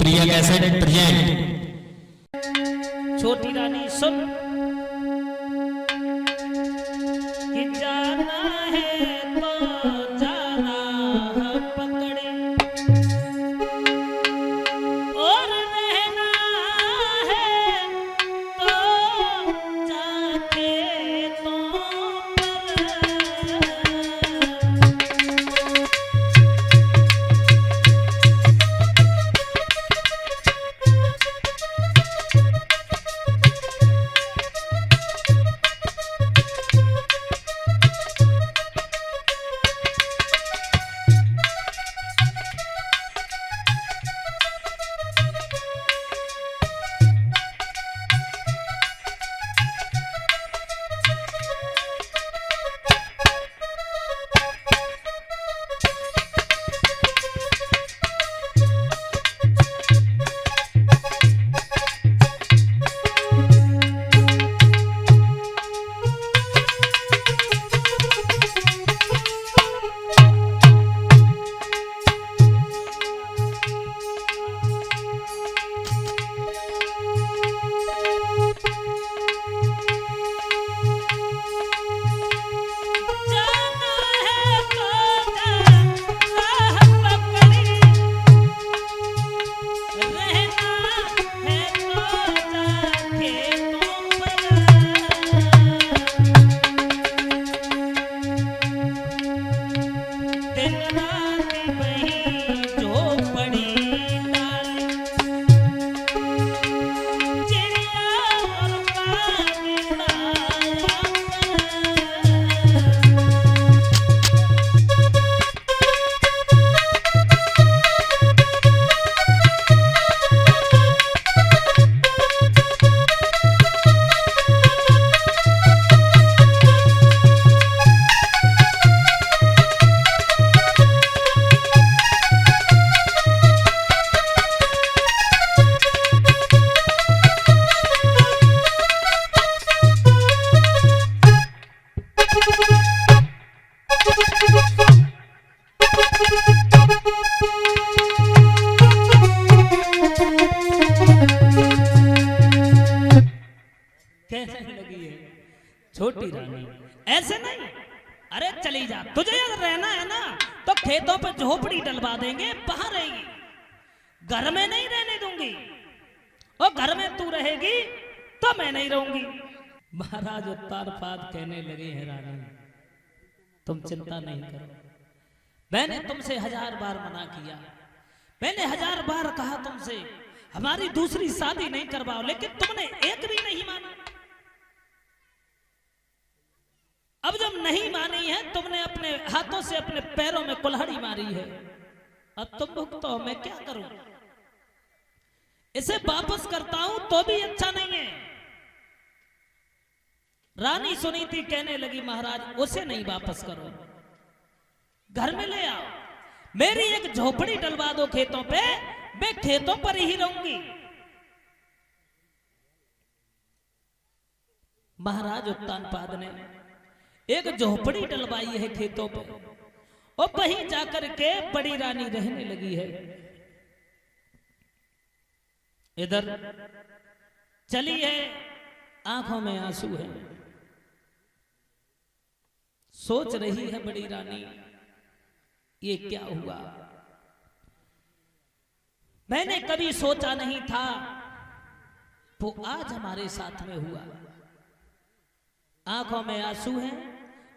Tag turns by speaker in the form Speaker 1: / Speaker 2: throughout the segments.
Speaker 1: प्रिया cassette present.
Speaker 2: छोटी रानी सुन कि जाना है तो जाना पकड़े और रहना है तो जाके तो कैसे लगी है छोटी रानी? ऐसे नहीं, अरे चली जा। तुझे अगर रहना है ना तो खेतों पे झोपड़ी डलवा देंगे, वहां रहेगी, घर में नहीं रहने दूंगी। और घर में तू रहेगी तो मैं नहीं रहूंगी। महाराज उत्तार पाद कहने लगे हैं, रानी तुम चिंता नहीं करो, मैंने तुमसे 1000 बार मना किया, मैंने 1000 बार कहा तुमसे हमारी दूसरी शादी नहीं करवाओ, लेकिन तुमने एक भी नहीं माना। अब जब नहीं मानी है, तुमने अपने हाथों से अपने पैरों में कुल्हाड़ी मारी है, अब तुम भुगतो, मैं क्या करूं? इसे वापस करता हूं तो भी अच्छा नहीं है। रानी सुनीति कहने लगी, महाराज उसे नहीं वापस करो, घर में ले आओ, मेरी एक झोपड़ी डलवा दो खेतों पे, मैं खेतों पर ही रहूंगी। महाराज उत्तानपाद ने एक झोपड़ी डलवाई है खेतों पे, और वहीं जाकर के बड़ी रानी रहने लगी है। इधर चली है, आंखों में आंसू है, सोच रही है बड़ी रानी ये क्या हुआ? मैंने कभी सोचा नहीं था वो आज हमारे साथ में हुआ। आंखों में आंसू हैं,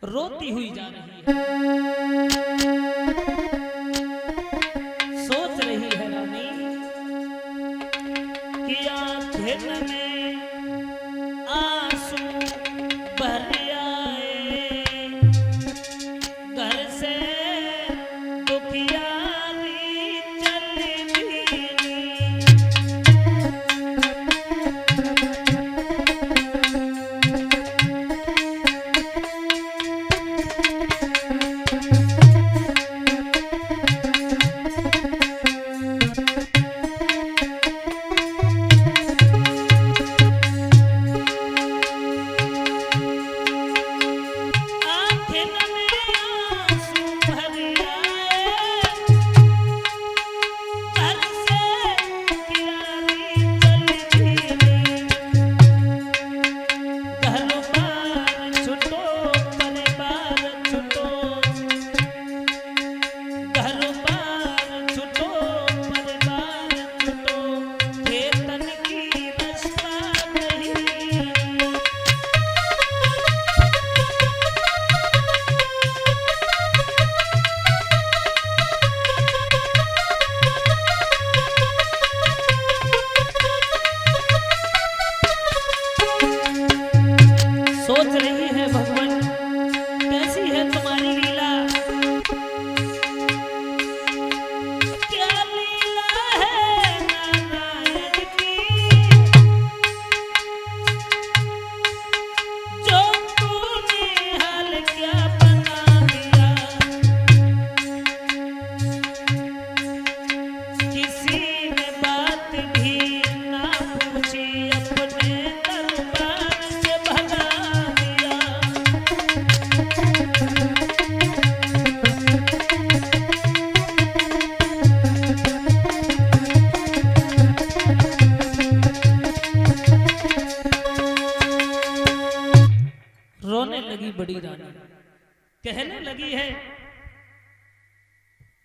Speaker 2: रोती हुई जा रही है, सोच रही है रानी कि आंखें में आंसू भर आए, घर से दुखियारी चली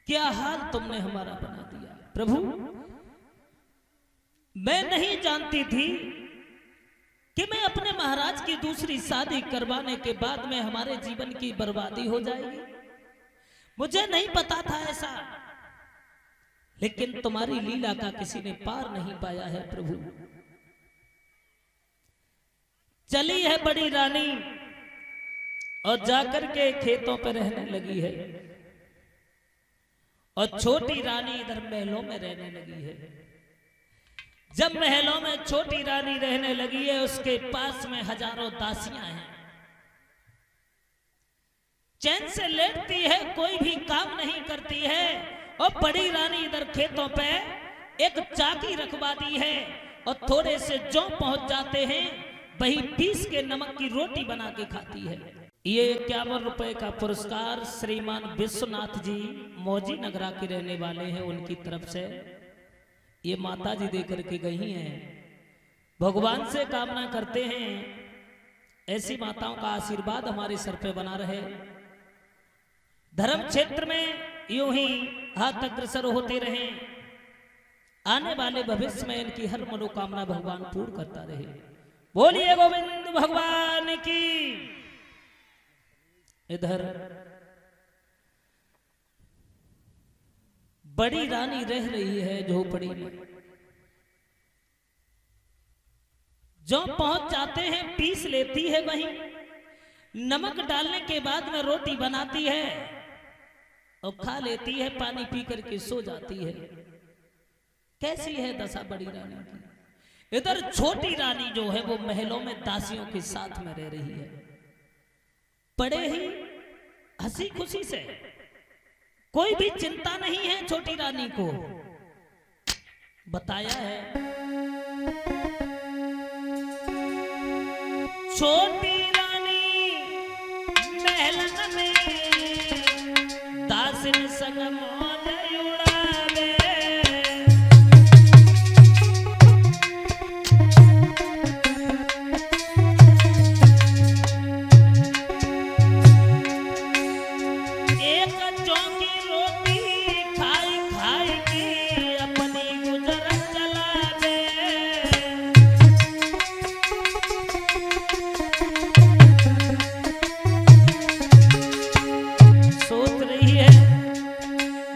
Speaker 2: क्या हाल तुमने हमारा बना दिया। प्रभु, मैं नहीं जानती थी कि मैं अपने महाराज की दूसरी शादी करवाने के बाद में हमारे जीवन की बर्बादी हो जाएगी। मुझे नहीं पता था ऐसा, लेकिन तुम्हारी लीला का किसी ने पार नहीं पाया है प्रभु। चली है बड़ी रानी और जाकर के खेतों पर रहने लगी है, और छोटी रानी इधर महलों में रहने लगी है। जब महलों में छोटी रानी रहने लगी है, उसके पास में हजारों दासियां हैं, चैन से लेटती है, कोई भी काम नहीं करती है। और बड़ी रानी इधर खेतों पे एक चाकी रखवा दी है, और थोड़े से जौ पहुंच जाते हैं, वही पीस के नमक की रोटी बना के खाती है। ये 51 रुपए का पुरस्कार श्रीमान विश्वनाथ जी मौजी नगरा के रहने वाले हैं, उनकी तरफ से ये माता जी दे करके गई हैं। भगवान से कामना करते हैं ऐसी माताओं का आशीर्वाद हमारे सर पे बना रहे, धर्म क्षेत्र में यूं ही हाथ अग्रसर होते रहे, आने वाले भविष्य में इनकी हर मनोकामना भगवान पूर्ण करता रहे। बोलिए गोविंद भगवान की। इधर बड़ी रानी रह रही है झोपड़ी में। जो पहुंच जाते हैं पीस लेती है, वहीं नमक डालने के बाद में रोटी बनाती है और खा लेती है, पानी पी करके सो जाती है। कैसी है दशा बड़ी रानी की। इधर छोटी रानी जो है वो महलों में दासियों के साथ में रह रही है, बड़े ही हंसी खुशी से, कोई भी चिंता नहीं है छोटी रानी को। बताया है छोटी रानी महलन में दासिन संग मौज उड़ावे,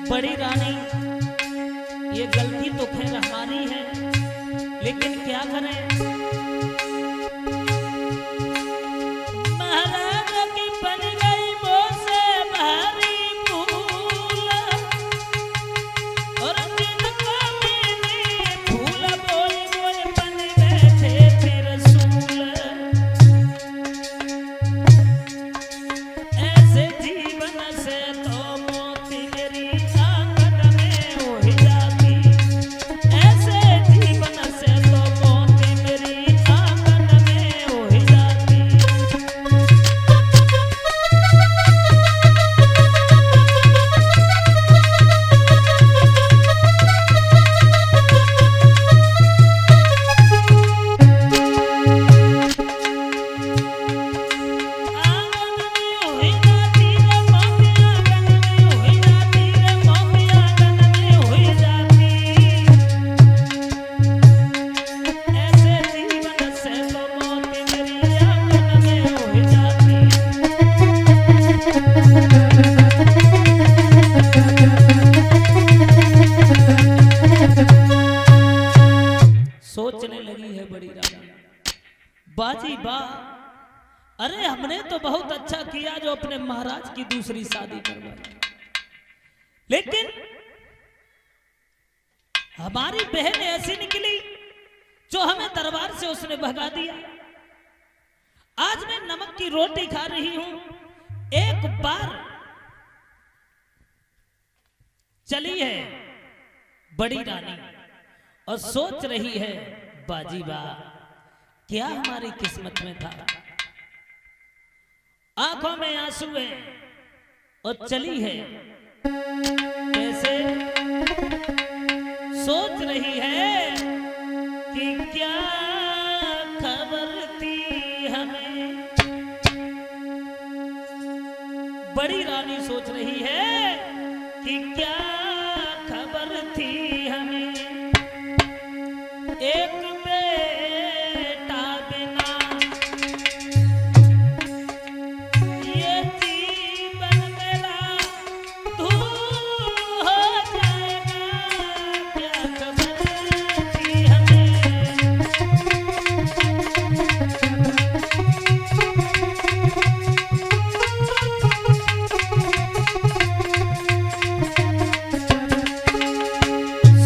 Speaker 2: बड़ी रानी ये गलती तो खैर हमारी है, लेकिन क्या करें, महाराज की बन गई मोसे भारी भूल, और जिनको मैंने फूल बोल बोल बन बैठे थे रसूल। ऐसे जीवन से तो सोचने लगी है बड़ी रानी, बाजी बा, अरे हमने तो बहुत अच्छा किया जो अपने महाराज की दूसरी शादी करवाई, लेकिन हमारी बहन ऐसी निकली जो हमें दरबार से उसने भगा दिया। आज मैं नमक की रोटी खा रही हूं, एक बार चली है बड़ी रानी और सोच रही है बाजी बा, क्या हमारी किस्मत में था। आंखों में आंसू है और चली है कैसे, सोच रही है कि क्या खबर थी हमें। बड़ी रानी सोच रही है कि क्या खबर थी हमें एक बेटा बिना ये जीवन मेरा धूल हो जाएगा। क्या खबर थी हमें।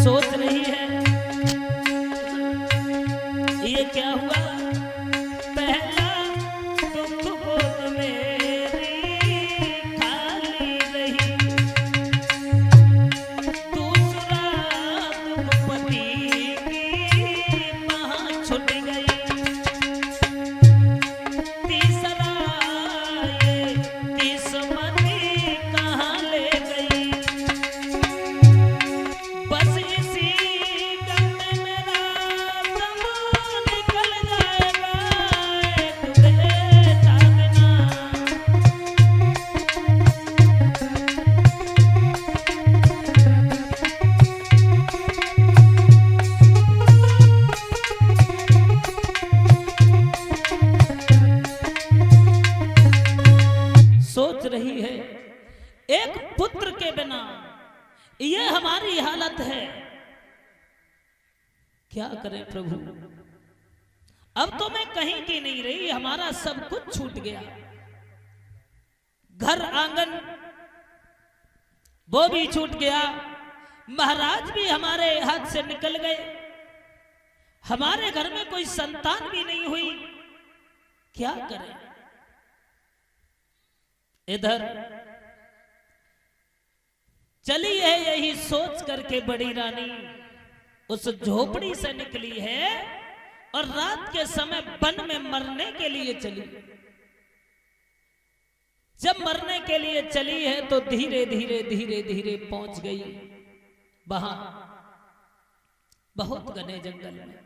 Speaker 2: सोच रही है ये क्या हुआ। पहला दुख गोद मेरी खाली रही, दूसरा दुख पति की मां छूट गई, तीसरा ये किस्मती कहाँ ले गई। बस इसी गम में मेरा दम निकल जाएगा एक बेटा बिना। सोच रही है एक पुत्र के बिना ये हमारी हालत है। क्या करें प्रभु, अब तो मैं कहीं की नहीं रही, हमारा सब कुछ छूट गया। घर आंगन वो भी छूट गया, महाराज भी हमारे हाथ से निकल गए, हमारे घर में कोई संतान भी नहीं हुई। क्या करें। इधर चली है यही सोच करके बड़ी रानी उस झोपड़ी से निकली है और रात के समय वन में मरने के लिए चली। जब मरने के लिए चली है तो धीरे धीरे धीरे धीरे पहुंच गई वहां बहुत घने जंगल में।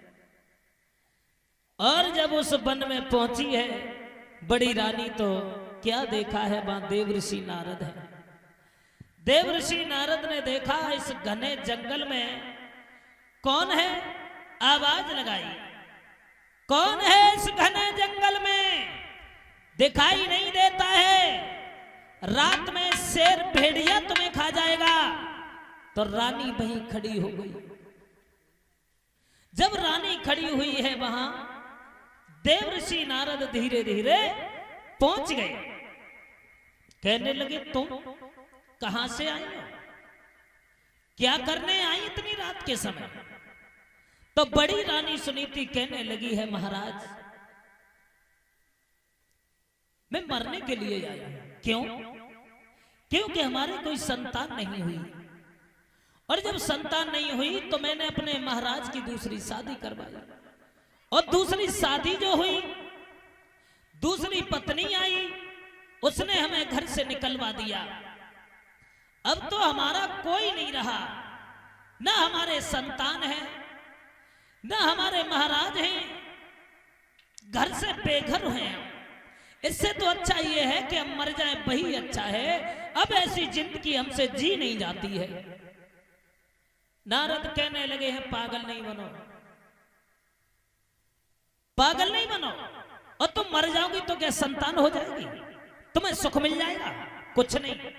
Speaker 2: और जब उस वन में पहुंची है बड़ी रानी तो क्या देखा है, वहां देवऋषि नारद है। देवऋषि नारद ने देखा इस घने जंगल में कौन है, आवाज लगाई, कौन है इस घने जंगल में, दिखाई नहीं देता है, रात में शेर भेड़िया तुम्हें खा जाएगा। तो रानी वहीं खड़ी हो गई। जब रानी खड़ी हुई है वहां देवऋषि नारद धीरे धीरे पहुंच गए। कहने लगे तुम कहां से आई हो, क्या करने आई इतनी रात के समय। तो बड़ी रानी सुनीति कहने लगी है महाराज मैं मरने के लिए आई हूं। क्यों? क्योंकि हमारे कोई संतान नहीं हुई, और जब संतान नहीं हुई तो मैंने अपने महाराज की दूसरी शादी करवाई, और दूसरी शादी जो हुई दूसरी पत्नी आई, उसने हमें घर से निकलवा दिया। अब तो हमारा कोई नहीं रहा, ना हमारे संतान है ना हमारे महाराज हैं, घर से बेघर हैं। इससे तो अच्छा ये है कि हम मर जाएं, वही अच्छा है। अब ऐसी जिंदगी हमसे जी नहीं जाती है। नारद कहने लगे हैं पागल नहीं बनो, पागल नहीं बनो, और तुम मर जाओगी तो क्या संतान हो जाएगी, तुम्हें सुख मिल जाएगा? कुछ नहीं,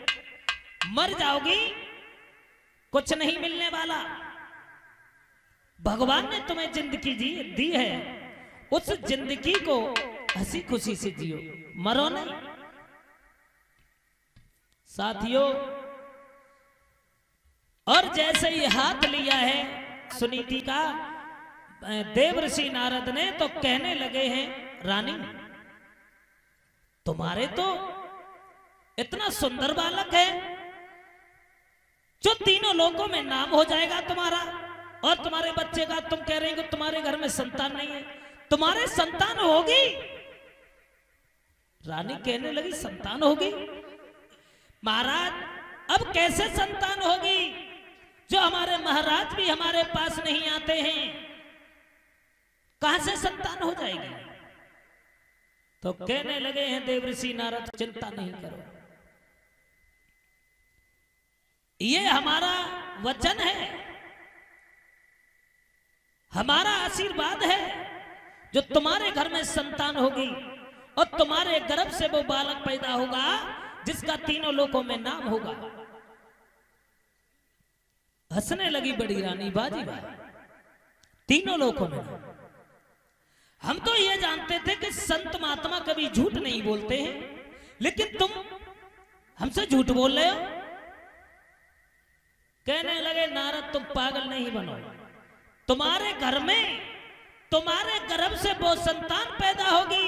Speaker 2: मर जाओगी कुछ नहीं मिलने वाला। भगवान ने तुम्हें जिंदगी दी है, उस जिंदगी को हंसी खुशी से जियो, मरो नहीं। साथियों, और जैसे ही हाथ लिया है सुनीति का देवऋषि नारद ने, तो कहने लगे हैं रानी तुम्हारे तो इतना सुंदर बालक है जो तीनों लोकों में नाम हो जाएगा तुम्हारा, और तुम्हारे बच्चे का तुम कह रहे हो कि तुम्हारे घर में संतान नहीं है, तुम्हारे संतान होगी। रानी कहने लगी संतान होगी? महाराज अब कैसे संतान होगी, जो हमारे महाराज भी हमारे पास नहीं आते हैं, कहां से संतान हो जाएगी? तो कहने लगे हैं देवऋषि नारद चिंता नहीं करो, ये हमारा वचन है, हमारा आशीर्वाद है। जो तुम्हारे घर में संतान होगी और तुम्हारे गर्भ से वो बालक पैदा होगा जिसका तीनों लोकों में नाम होगा। हंसने लगी बड़ी रानी बाजी बा, तीनों लोकों में। हम तो ये जानते थे कि संत महात्मा कभी झूठ नहीं बोलते हैं, लेकिन तुम हमसे झूठ बोल रहे हो। कहने लगे नारद तुम पागल नहीं बनो, तुम्हारे घर में तुम्हारे गर्भ से वो संतान पैदा होगी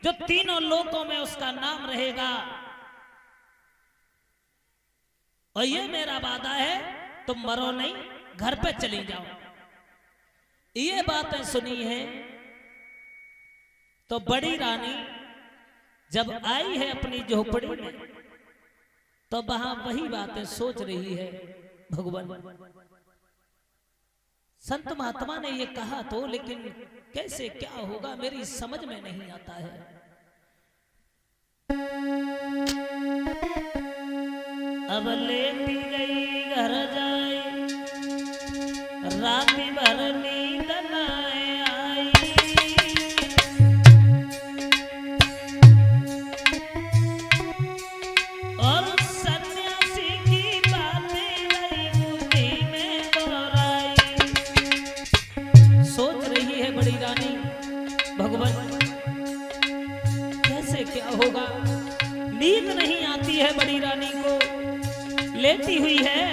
Speaker 2: जो तीनों लोकों में उसका नाम रहेगा। और ये मेरा वादा है, तुम मरो नहीं, घर पे चली जाओ। ये बातें सुनी है तो बड़ी रानी जब आई है अपनी झोपड़ी में तो वहां वही बातें सोच रही है। भगवान संत महात्मा ने ये कहा तो, लेकिन कैसे क्या होगा मेरी समझ में नहीं आता है। अब लेटी गई घर जाए, राती भर नींद न आई। और सन्यासी की बातें गई बुद्धि में दोहराई। सोच रही है बड़ी रानी, भगवान कैसे क्या होगा। नींद नहीं आती है बड़ी रानी को, लेटी हुई है।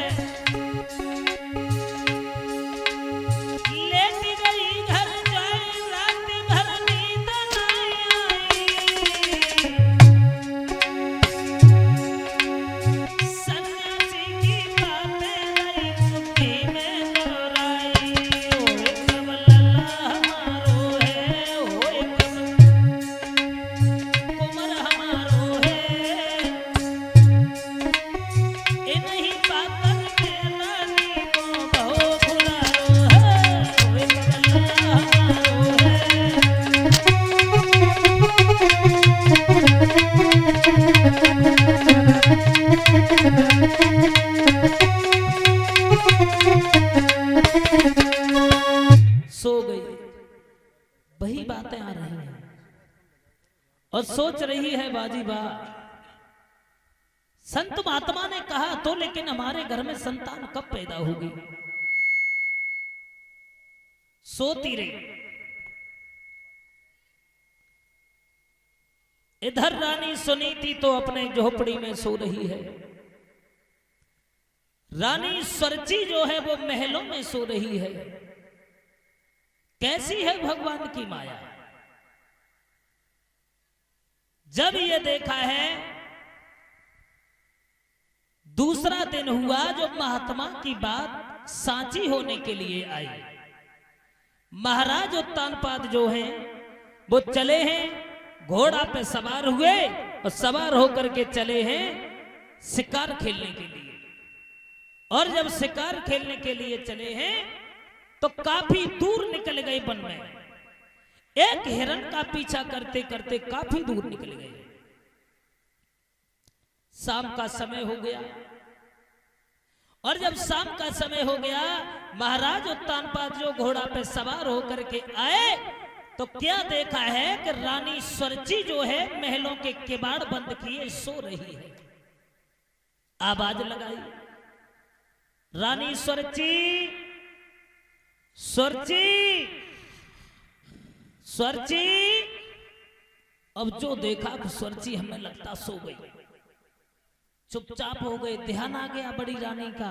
Speaker 2: लेटी गई घर जाए, रात भर नींद न आई। सन्यासी की बातें गई बुद्धि में दोहराई। ओए कमला हमारो है, ओए कुंवर हमारो है। नहीं पातन के रानी को बहु बुलारो है, ओए कमला हमारो है। सो गई, वही बातें आ रही हैं और सोच रही है बाजी बा, संत महात्मा ने कहा तो, लेकिन हमारे घर में संतान कब पैदा होगी। सोती रही। इधर रानी सुनीति तो अपने झोपड़ी में सो रही है। रानी स्वरची जो है वो महलों में सो रही है। कैसी है भगवान की माया। जब ये देखा है, दूसरा दिन हुआ जो महात्मा की बात सांची होने के लिए आई। महाराज उत्तानपाद जो हैं वो चले हैं, घोड़ा पे सवार हुए और सवार होकर के चले हैं शिकार खेलने के लिए। और जब शिकार खेलने के लिए चले हैं तो काफी दूर निकल गए वन में। एक हिरण का पीछा करते करते काफी दूर निकल गए। शाम का समय हो गया और जब शाम का समय हो गया, महाराज उत्तानपाद जो घोड़ा पे सवार होकर के आए तो क्या देखा है कि रानी स्वरची जो है महलों के किवाड़ बंद किए सो रही है। आवाज लगाई, रानी स्वरची, स्वरची, स्वरची। अब जो देखा स्वरची हमें लगता सो गई। चुपचाप हो गए, ध्यान आ गया बड़ी रानी का।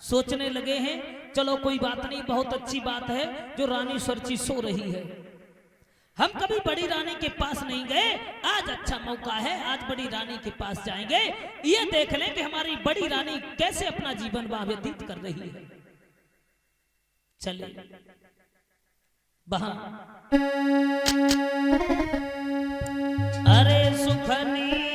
Speaker 2: सोचने लगे हैं चलो कोई बात नहीं, बहुत अच्छी बात है जो रानी स्वरची सो रही है। हम कभी बड़ी रानी के पास नहीं गए, आज अच्छा मौका है, आज बड़ी रानी के पास जाएंगे, ये देख लें कि हमारी बड़ी रानी कैसे अपना जीवन व्यतीत कर रही है। चले वहां, अरे सुखनी